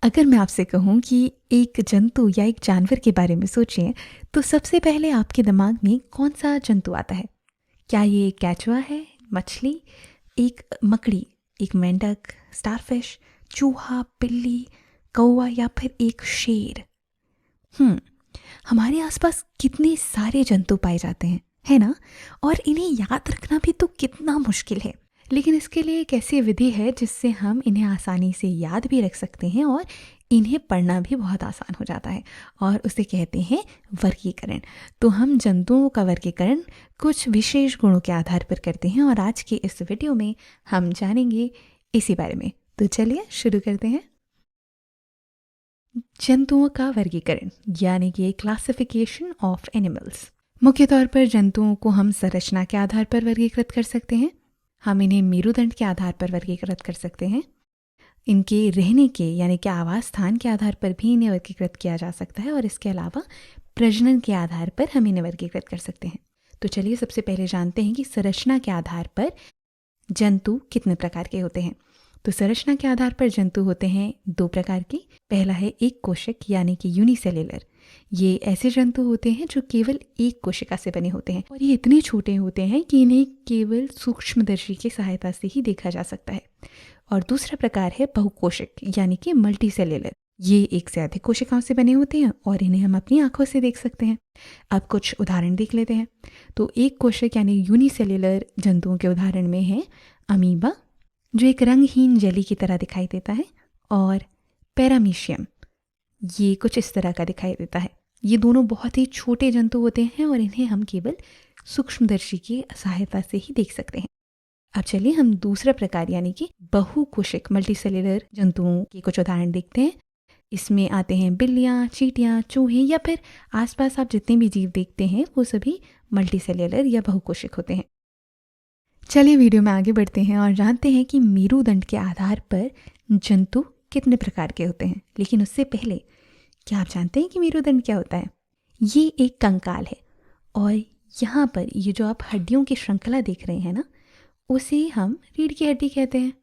अगर मैं आपसे कहूँ कि एक जंतु या एक जानवर के बारे में सोचें, तो सबसे पहले आपके दिमाग में कौन-सा जंतु आता है? क्या ये केचुआ है, मछली, एक मकड़ी, एक मेंढक, स्टारफिश, चूहा, बिल्ली, कौवा या फिर एक शेर? हुँ, हमारे आसपास कितने सारे जंतु पाए जाते हैं, है ना? और इन्हें याद रखना भी तो कितना मुश्किल है। लेकिन इसके लिए एक ऐसी विधि है जिससे हम इन्हें आसानी से याद भी रख सकते हैं और इन्हें पढ़ना भी बहुत आसान हो जाता है, और उसे कहते हैं वर्गीकरण। तो हम जंतुओं का वर्गीकरण कुछ विशेष गुणों के आधार पर करते हैं, और आज के इस वीडियो में हम जानेंगे इसी बारे में। तो चलिए शुरू करते हैं। जंतुओं का वर्गीकरण यानी कि क्लासिफिकेशन ऑफ एनिमल्स। मुख्य तौर पर जंतुओं को हम संरचना के आधार पर वर्गीकृत कर सकते हैं। हम इन्हें मेरुदंड के आधार पर वर्गीकृत कर सकते हैं। इनके रहने के यानी कि आवास स्थान के आधार पर भी इन्हें वर्गीकृत किया जा सकता है, और इसके अलावा प्रजनन के आधार पर हम इन्हें वर्गीकृत कर सकते हैं। तो चलिए सबसे पहले जानते हैं कि संरचना के आधार पर जंतु कितने प्रकार के होते हैं। तो संरचना के आधार पर जंतु होते हैं दो प्रकार के। पहला है एक कोशिक यानी कि यूनिसेल्युलर। ये ऐसे जंतु होते हैं जो केवल एक कोशिका से बने होते हैं, और ये इतने छोटे होते हैं कि इन्हें केवल सूक्ष्मदर्शी की सहायता से ही देखा जा सकता है। और दूसरा प्रकार है बहुकोशिक यानी कि मल्टी सेल्युलर। ये एक से अधिक कोशिकाओं से बने होते हैं और इन्हें हम अपनी आंखों से देख सकते हैं। अब कुछ उदाहरण देख लेते हैं। तो एक कोशिक यानी यूनिसेल्युलर जंतुओं के उदाहरण में है अमीबा, जो एक रंगहीन जेली की तरह दिखाई देता है, और पैरामीशियम, ये कुछ इस तरह का दिखाई देता है। ये दोनों बहुत ही छोटे जंतु होते हैं और इन्हें हम केवल सूक्ष्मदर्शी की सहायता से ही देख सकते हैं। अब चलिए हम दूसरा प्रकार यानी कि बहुकोशिक मल्टीसेल्युलर जंतुओं के कुछ उदाहरण देखते हैं। इसमें आते हैं बिल्लियाँ, चींटियाँ, चूहे या फिर आसपास आप जितने भी जीव देखते हैं वो सभी मल्टीसेल्युलर या बहुकोशिक होते हैं। चलिए वीडियो में आगे बढ़ते हैं और जानते हैं कि मेरुदंड के आधार पर जंतु कितने प्रकार के होते हैं। लेकिन उससे पहले, क्या आप जानते हैं कि मेरुदंड क्या होता है? ये एक कंकाल है, और यहाँ पर ये जो आप हड्डियों की श्रृंखला देख रहे हैं ना, उसे हम रीढ़ की हड्डी कहते हैं।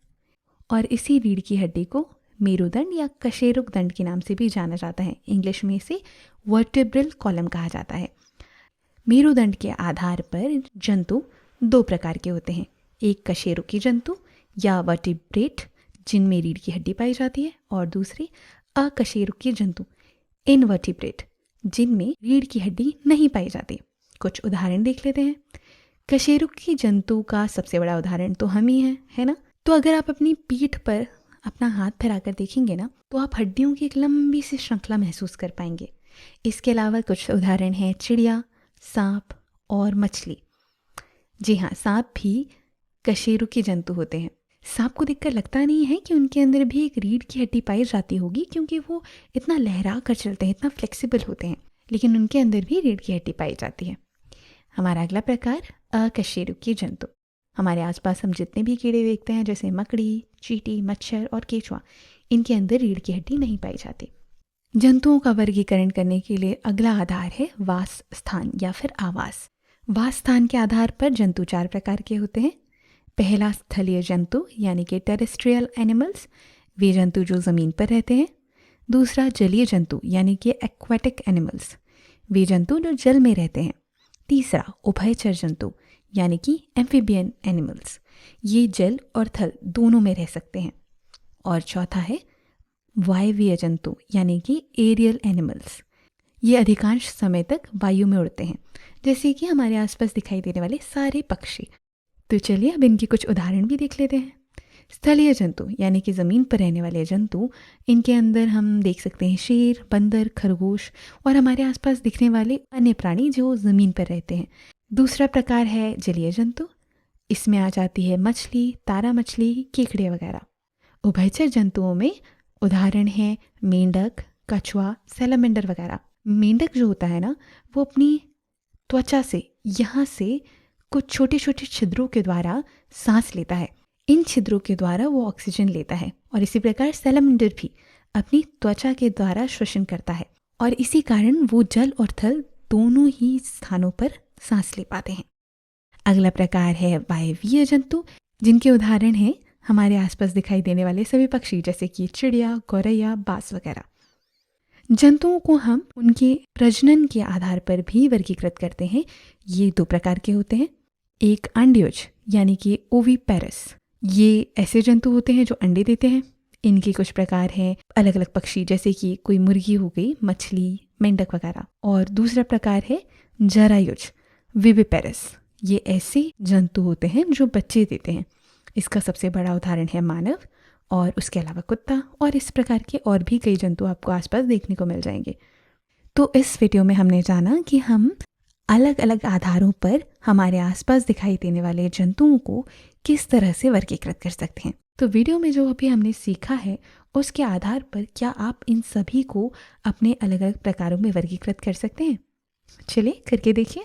और इसी रीढ़ की हड्डी को मेरुदंड या कशेरुक दंड के नाम से भी जाना जाता है। इंग्लिश में इसे वर्टेब्रल कॉलम कहा जाता है। मेरुदंड के आधार पर जंतु दो प्रकार के होते हैं। एक कशेरुकी जंतु या वर्टिब्रेट, जिनमें रीढ़ की हड्डी पाई जाती है, और दूसरे अकशेरुकी जंतु इनवर्टिब्रेट, जिनमें रीढ़ की हड्डी नहीं पाई जाती। कुछ उदाहरण देख लेते हैं। कशेरुकी जंतु का सबसे बड़ा उदाहरण तो हम ही हैं, है ना? तो अगर आप अपनी पीठ पर अपना हाथ फैलाकर देखेंगे ना, तो आप हड्डियों की एक लंबी सी श्रृंखला महसूस कर पाएंगे। इसके अलावा कुछ उदाहरण हैं चिड़िया, सांप और मछली। जी हाँ, सांप भी कशेरुकी जंतु होते हैं। सांप को देखकर लगता नहीं है कि उनके अंदर भी एक रीढ़ की हड्डी पाई जाती होगी, क्योंकि वो इतना लहरा कर चलते हैं, इतना फ्लेक्सिबल होते हैं, लेकिन उनके अंदर भी रीढ़ की हड्डी पाई जाती है। हमारा अगला प्रकार अकशेरुकी जंतु। हमारे आसपास हम जितने भी कीड़े देखते हैं, जैसे मकड़ी, चींटी, मच्छर और केंचुआ, इनके अंदर रीढ़ की हड्डी नहीं पाई जाती। जंतुओं का वर्गीकरण करने के लिए अगला आधार है वास स्थान या फिर आवास। वास स्थान के आधार पर जंतु चार प्रकार के होते हैं। पहला स्थलीय जंतु यानी कि टेरेस्ट्रियल एनिमल्स, वे जंतु जो ज़मीन पर रहते हैं। दूसरा जलीय जंतु यानी कि एक्वाटिक एनिमल्स, वे जंतु जो जल में रहते हैं। तीसरा उभयचर जंतु यानी कि एम्फीबियन एनिमल्स, ये जल और थल दोनों में रह सकते हैं। और चौथा है वायवीय जंतु यानी कि एरियल एनिमल्स, ये अधिकांश समय तक वायु में उड़ते हैं, जैसे कि हमारे आसपास दिखाई देने वाले सारे पक्षी। तो चलिए अब इनके कुछ उदाहरण भी देख लेते हैं। स्थलीय जंतु यानी कि ज़मीन पर रहने वाले जंतु, इनके अंदर हम देख सकते हैं शेर, बंदर, खरगोश और हमारे आसपास दिखने वाले अन्य प्राणी जो ज़मीन पर रहते हैं। दूसरा प्रकार है जलीय जंतु। इसमें आ जाती है मछली, तारा मछली, केकड़े वगैरह। उभयचर जंतुओं में उदाहरण हैं मेंढक, कछुआ, सैलमेंडर वगैरह। मेंढक जो होता है ना, वो अपनी त्वचा से यहाँ से कुछ छोटे छोटे छिद्रों के द्वारा सांस लेता है। इन छिद्रों के द्वारा वो ऑक्सीजन लेता है, और इसी प्रकार सैलमेंडर भी अपनी त्वचा के द्वारा श्वसन करता है, और इसी कारण वो जल और थल दोनों ही स्थानों पर सांस ले पाते हैं। अगला प्रकार है वायवीय जंतु, जिनके उदाहरण हैं हमारे आसपास दिखाई देने वाले सभी पक्षी जैसे कि चिड़िया, गौरैया, बाज वगैरह। जंतुओं को हम उनके प्रजनन के आधार पर भी वर्गीकृत करते हैं। ये 2 प्रकार के होते हैं। एक अंड्योज यानी कि ओवीपेरस, ये ऐसे जंतु होते हैं जो अंडे देते हैं। इनके कुछ प्रकार हैं अलग अलग पक्षी जैसे कि कोई मुर्गी हो गई, मछली, मेंढक वगैरह। और दूसरा प्रकार है जरायुज विविपेरस, ये ऐसे जंतु होते हैं जो बच्चे देते हैं। इसका सबसे बड़ा उदाहरण है मानव और उसके अलावा कुत्ता, और इस प्रकार के और भी कई जंतु आपको आसपास देखने को मिल जाएंगे। तो इस वीडियो में हमने जाना कि हम अलग अलग आधारों पर हमारे आसपास दिखाई देने वाले जंतुओं को किस तरह से वर्गीकृत कर सकते हैं। तो वीडियो में जो अभी हमने सीखा है उसके आधार पर क्या आप इन सभी को अपने अलग अलग प्रकारों में वर्गीकृत कर सकते हैं? चलिए करके देखिए।